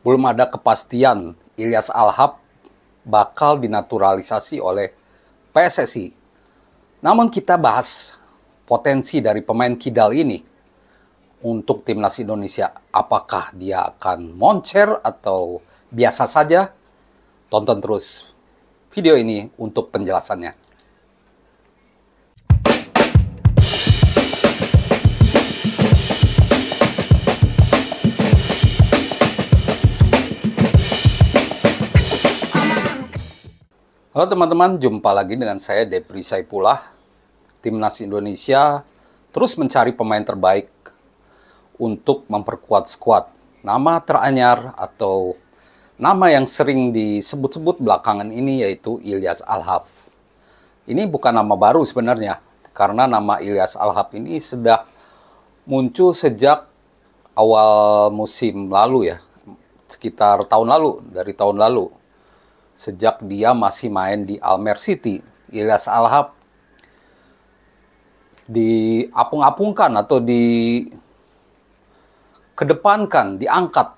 Belum ada kepastian Ilyas Alhab bakal dinaturalisasi oleh PSSI. Namun kita bahas potensi dari pemain kidal ini untuk timnas Indonesia. Apakah dia akan moncer atau biasa saja? Tonton terus video ini untuk penjelasannya. Halo teman-teman, jumpa lagi dengan saya Depri Saipullah. Timnas Indonesia terus mencari pemain terbaik untuk memperkuat skuad. Nama teranyar atau nama yang sering disebut-sebut belakangan ini yaitu Ilyas Alhab. Ini bukan nama baru sebenarnya, karena nama Ilyas Alhab ini sudah muncul sejak awal musim lalu ya, sekitar tahun lalu, dari tahun lalu. Sejak dia masih main di Almer City, Ilyas Alhab diapung-apungkan atau dikedepankan, diangkat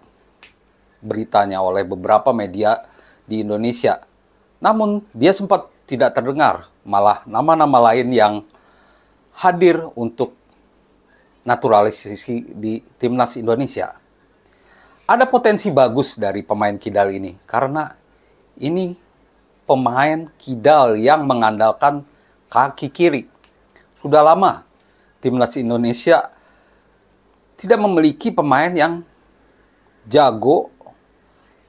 beritanya oleh beberapa media di Indonesia. Namun dia sempat tidak terdengar, malah nama-nama lain yang hadir untuk naturalisasi di timnas Indonesia. Ada potensi bagus dari pemain kidal ini, karena ini pemain kidal yang mengandalkan kaki kiri. Sudah lama timnas Indonesia tidak memiliki pemain yang jago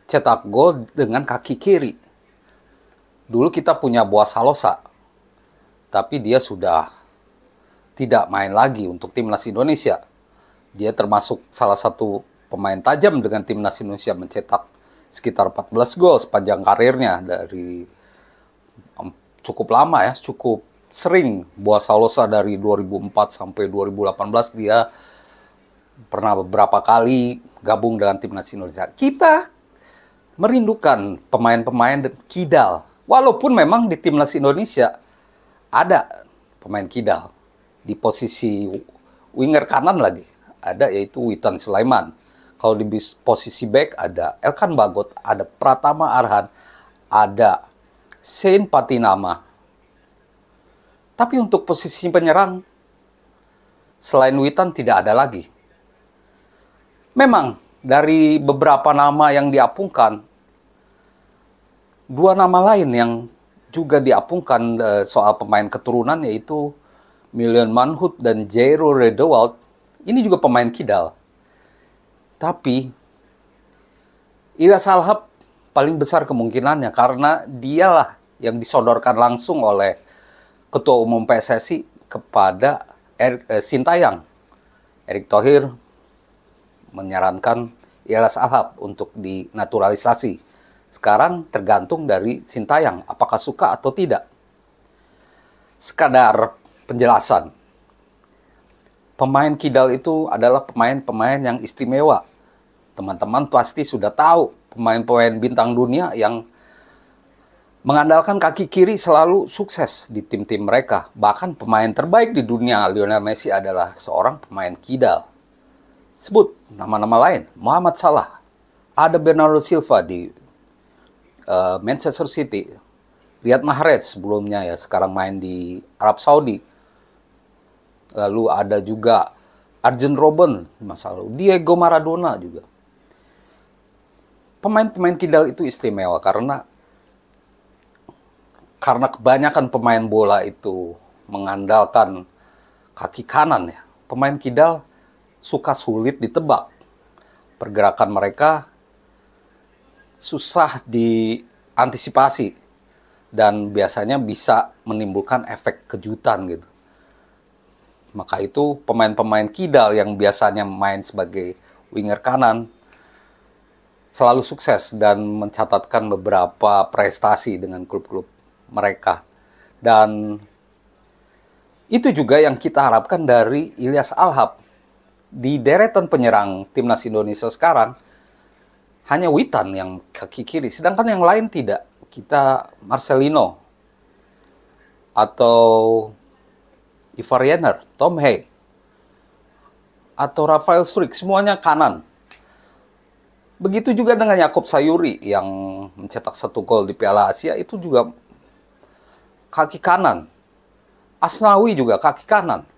cetak gol dengan kaki kiri. Dulu kita punya Boas Salosa, tapi dia sudah tidak main lagi untuk timnas Indonesia. Dia termasuk salah satu pemain tajam dengan timnas Indonesia, mencetak sekitar 14 gol sepanjang karirnya. Dari cukup lama ya, cukup sering. Boas Salosa dari 2004 sampai 2018 dia pernah beberapa kali gabung dengan timnas Indonesia. Kita merindukan pemain-pemain kidal, walaupun memang di timnas Indonesia ada pemain kidal di posisi winger kanan lagi, ada yaitu Witan Sulaiman. Kalau di posisi back ada Elkan Bagot, ada Pratama Arhan, ada Sein Patinama. Tapi untuk posisi penyerang, selain Witan tidak ada lagi. Memang dari beberapa nama yang diapungkan, dua nama lain yang juga diapungkan soal pemain keturunan, yaitu Milan Manhoef dan Jairo Redewald. Ini juga pemain kidal. Tapi Ilyas Alhab paling besar kemungkinannya, karena dialah yang disodorkan langsung oleh Ketua Umum PSSI kepada Sintayong. Erick Thohir menyarankan Ilyas Alhab untuk dinaturalisasi. Sekarang tergantung dari Sintayong, apakah suka atau tidak. Sekadar penjelasan, pemain kidal itu adalah pemain-pemain yang istimewa. Teman-teman pasti sudah tahu pemain-pemain bintang dunia yang mengandalkan kaki kiri selalu sukses di tim-tim mereka. Bahkan pemain terbaik di dunia, Lionel Messi, adalah seorang pemain kidal. Sebut nama-nama lain, Muhammad Salah, ada Bernardo Silva di Manchester City, Riyad Mahrez sebelumnya ya, sekarang main di Arab Saudi. Lalu ada juga Arjen Robben, Diego Maradona juga. Pemain-pemain kidal itu istimewa karena kebanyakan pemain bola itu mengandalkan kaki kanan ya. Pemain kidal suka sulit ditebak. Pergerakan mereka susah diantisipasi dan biasanya bisa menimbulkan efek kejutan gitu. Maka itu pemain-pemain kidal yang biasanya main sebagai winger kanan selalu sukses dan mencatatkan beberapa prestasi dengan klub-klub mereka. Dan itu juga yang kita harapkan dari Ilyas Alhab. Di deretan penyerang timnas Indonesia sekarang, hanya Witan yang kaki kiri, sedangkan yang lain tidak. Kita Marcelino atau Ivar Jenner, Tom Hay, atau Rafael Struijk, semuanya kanan. Begitu juga dengan Yakob Sayuri yang mencetak 1 gol di Piala Asia, itu juga kaki kanan. Asnawi juga kaki kanan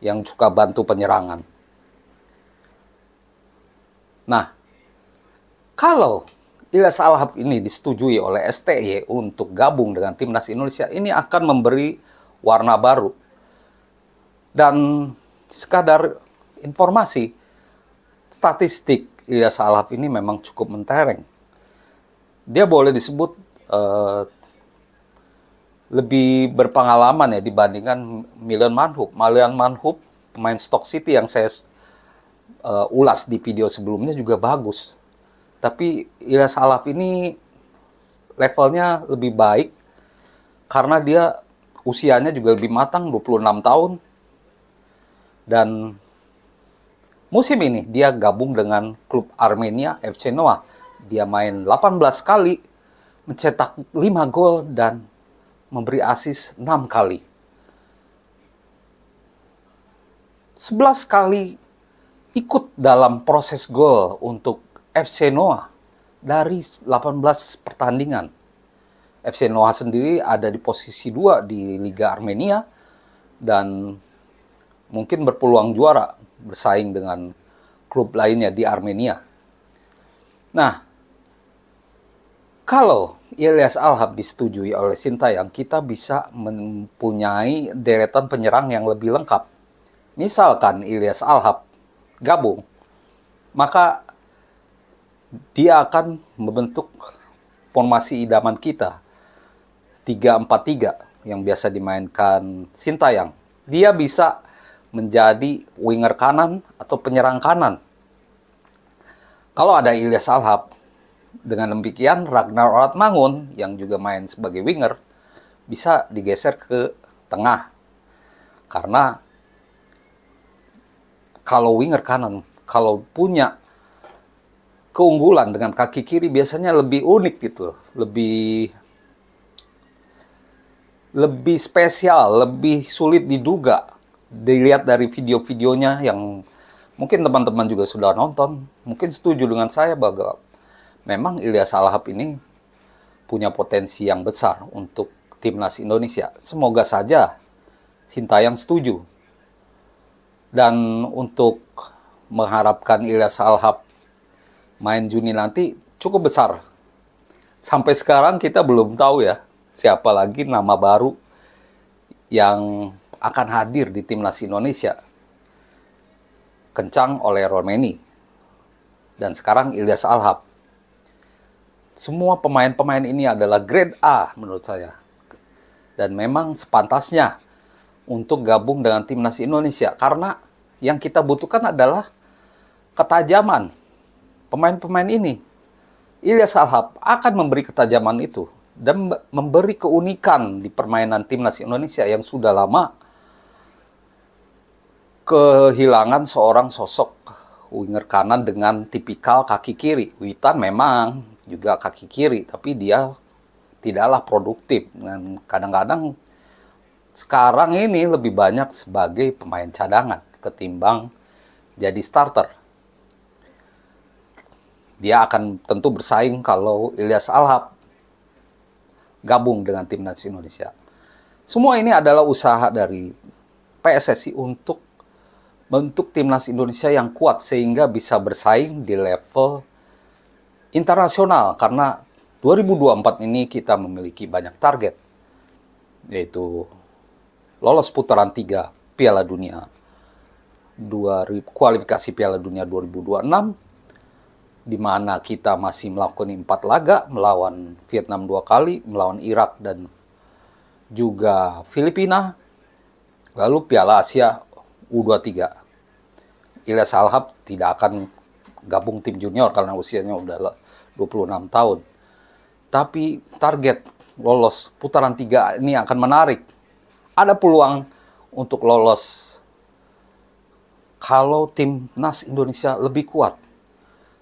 yang suka bantu penyerangan. Nah, kalau Ilyas Alhab ini disetujui oleh STY untuk gabung dengan Timnas Indonesia, ini akan memberi warna baru. Dan sekadar informasi, statistik Ilyas Alhab ini memang cukup mentereng. Dia boleh disebut lebih berpengalaman ya dibandingkan Milan Manhoef. Milan Manhoef, pemain Stoke City yang saya ulas di video sebelumnya juga bagus. Tapi Ilyas Alhab ini levelnya lebih baik karena dia usianya juga lebih matang, 26 tahun. Dan musim ini dia gabung dengan klub Armenia FC Noah. Dia main 18 kali, mencetak 5 gol dan memberi assist 6 kali. 11 kali ikut dalam proses gol untuk FC Noah dari 18 pertandingan. FC Noah sendiri ada di posisi 2 di Liga Armenia dan mungkin berpeluang juara bersaing dengan klub lainnya di Armenia. Nah, kalau Ilyas Alhab disetujui oleh Sintayong, kita bisa mempunyai deretan penyerang yang lebih lengkap. Misalkan Ilyas Alhab gabung, maka dia akan membentuk formasi idaman kita, 3-4-3 yang biasa dimainkan Sintayong. Dia bisa menjadi winger kanan atau penyerang kanan. Kalau ada Ilyas Alhab, dengan demikian Ragnar Ortmangun yang juga main sebagai winger bisa digeser ke tengah. Karena kalau winger kanan, kalau punya keunggulan dengan kaki kiri biasanya lebih unik gitu, lebih spesial, lebih sulit diduga. Dilihat dari video-videonya yang mungkin teman-teman juga sudah nonton, mungkin setuju dengan saya bahwa memang Ilyas Alhab ini punya potensi yang besar untuk Timnas Indonesia. Semoga saja Sintayong setuju. Dan untuk mengharapkan Ilyas Alhab main Juni nanti cukup besar. Sampai sekarang kita belum tahu ya siapa lagi nama baru yang akan hadir di Timnas Indonesia. Kencang oleh Romeni. Dan sekarang Ilyas Alhab. Semua pemain-pemain ini adalah grade A menurut saya. Dan memang sepantasnya untuk gabung dengan Timnas Indonesia. Karena yang kita butuhkan adalah ketajaman pemain-pemain ini. Ilyas Alhab akan memberi ketajaman itu dan memberi keunikan di permainan Timnas Indonesia yang sudah lama kehilangan seorang sosok winger kanan dengan tipikal kaki kiri. Witan memang juga kaki kiri, tapi dia tidaklah produktif. Dan kadang-kadang sekarang ini lebih banyak sebagai pemain cadangan ketimbang jadi starter. Dia akan tentu bersaing kalau Ilyas Alhab gabung dengan Timnas Indonesia. Semua ini adalah usaha dari PSSI untuk bentuk Timnas Indonesia yang kuat sehingga bisa bersaing di level internasional. Karena 2024 ini kita memiliki banyak target, yaitu lolos putaran 3 Piala Dunia, kualifikasi Piala Dunia 2026, di mana kita masih melakukan 4 laga, melawan Vietnam 2 kali, melawan Irak dan juga Filipina, lalu Piala Asia U23. Ilyas Alhab tidak akan gabung tim junior karena usianya udah 26 tahun. Tapi target lolos putaran 3 ini akan menarik. Ada peluang untuk lolos kalau Timnas Indonesia lebih kuat.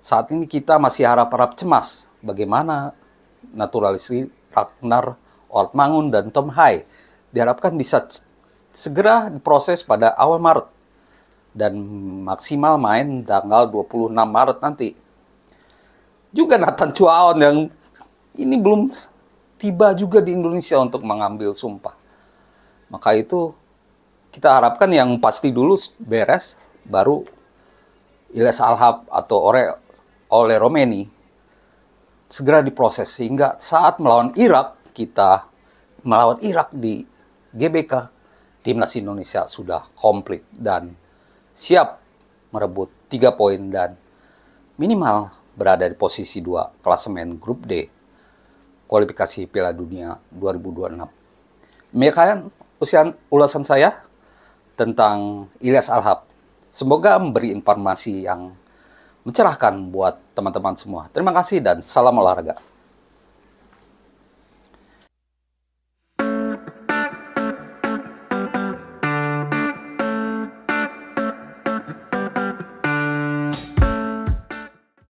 Saat ini kita masih harap-harap cemas bagaimana naturalisasi Ragnar Ortmangun dan Tom Hai. Diharapkan bisa segera diproses pada awal Maret dan maksimal main tanggal 26 Maret nanti. Juga Nathan Chuaon yang ini belum tiba juga di Indonesia untuk mengambil sumpah. Maka itu kita harapkan yang pasti dulu beres, baru Ilyas Alhab atau Ole Romeni segera diproses. Sehingga saat melawan Irak, kita melawan Irak di GBK, timnas Indonesia sudah komplit dan siap merebut 3 poin dan minimal berada di posisi 2 klasemen grup D kualifikasi Piala Dunia 2026. Demikian ulasan saya tentang Ilyas Alhab. Semoga memberi informasi yang mencerahkan buat teman-teman semua. Terima kasih dan salam olahraga.